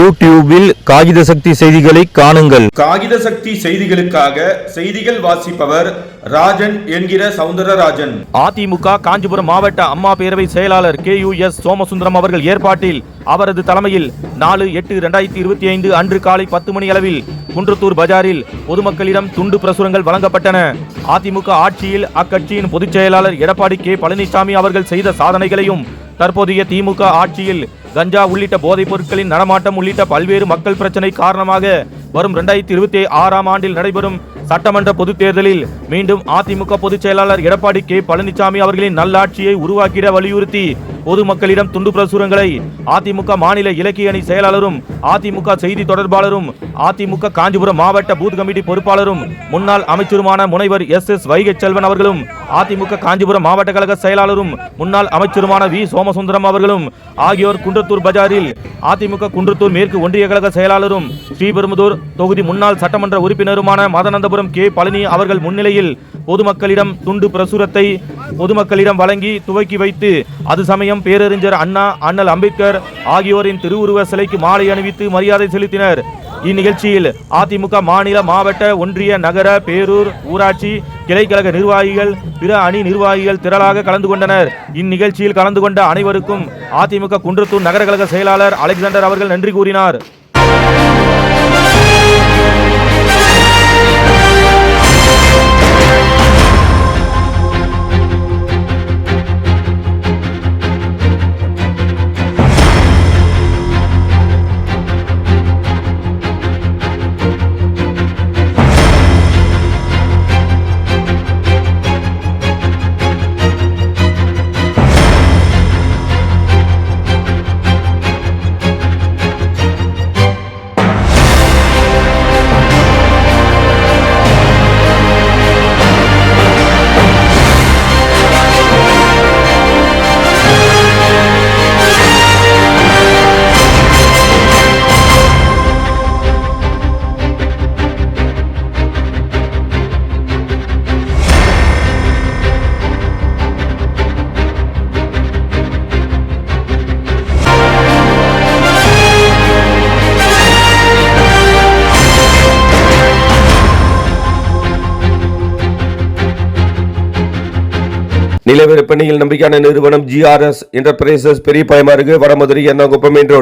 யூடியூபில் காகித சக்தி செய்திகளை காணுங்கள். காகித சக்தி செய்திகளுக்காக செய்திகள் வாசிப்பவர் ராஜன் என்கிற சவுந்தரராஜன். அதிமுக காஞ்சிபுரம் மாவட்ட அம்மா பேரவை செயலாளர் KUS சோமசுந்தரம் அவர்கள் ஏற்பாட்டில் அவரது தலைமையில் 4/8/2025 அன்று காலை 10 மணி அளவில் குன்றத்தூர் பஜாரில் பொதுமக்களிடம் துண்டு பிரசுரங்கள் வழங்கப்பட்டன. அதிமுக ஆட்சியில் அக்கட்சியின் பொதுச் செயலாளர் எடப்பாடி K பழனிசாமி அவர்கள் செய்த சாதனைகளையும், தற்போதைய திமுக ஆட்சியில் கஞ்சா உள்ளிட்ட போதைப் பொருட்களின் நடமாட்டம் உள்ளிட்ட பல்வேறு மக்கள் பிரச்சனை காரணமாக வரும் 2026ஆம் ஆண்டில் நடைபெறும் சட்டமன்ற பொதுத் தேர்தலில் மீண்டும் அதிமுக பொதுச் செயலாளர் எடப்பாடி K பழனிசாமி அவர்களின் நல்லாட்சியை உருவாக்கிட வலியுறுத்தி பொதுமக்களிடம் துண்டு பிரசுரங்களை அதிமுக மாநில இலக்கிய அணி செயலாளரும், அதிமுக செய்தி தொடர்பாளரும், அதிமுக காஞ்சிபுரம் மாவட்ட பூத் கமிட்டி பொறுப்பாளரும், முன்னாள் அமைச்சருமான முனைவர் SS வைகை செல்வன் அவர்களும், அதிமுக காஞ்சிபுரம் மாவட்ட கழக செயலாளரும், முன்னாள் அமைச்சருமான V சோமசுந்தரம் அவர்களும் ஆகியோர் குன்றத்தூர் பஜாரில் அதிமுக குன்றத்தூர் மேற்கு ஒன்றிய கழக செயலாளரும், ஸ்ரீபெரும்புதூர் தொகுதி முன்னாள் சட்டமன்ற உறுப்பினருமான மதனந்தபுரம் K பழனி அவர்கள் முன்னிலையில் பொதுமக்களிடம் துண்டு பிரசுரத்தை பொதுமக்களிடம் வழங்கி துவக்கி வைத்து, அது சமயம் பேரறிஞர் அண்ணா, அண்ணல் அம்பேத்கர் ஆகியோரின் திருவுருவ சிலைக்கு மாலை அணிவித்து மரியாதை செலுத்தினர். இந்நிகழ்ச்சியில் அதிமுக மாநில, மாவட்ட, ஒன்றிய, நகர, பேரூர், ஊராட்சி கிளைக்கழக நிர்வாகிகள், பிற அணி நிர்வாகிகள் திரளாக கலந்து கொண்டனர். இந்நிகழ்ச்சியில் கலந்து கொண்ட அனைவருக்கும் அதிமுக குன்றத்தூர் நகர கழக செயலாளர் அலெக்சாண்டர் அவர்கள் நன்றி கூறினார். நிலவிற்பனையில் நம்பிக்கையான நிறுவனம் GRS என்டர்பிரைசஸ், பெரிய பாயமாறு, வடமதுரை, எர்ணாகுப்பம் மெயின் ரோடு.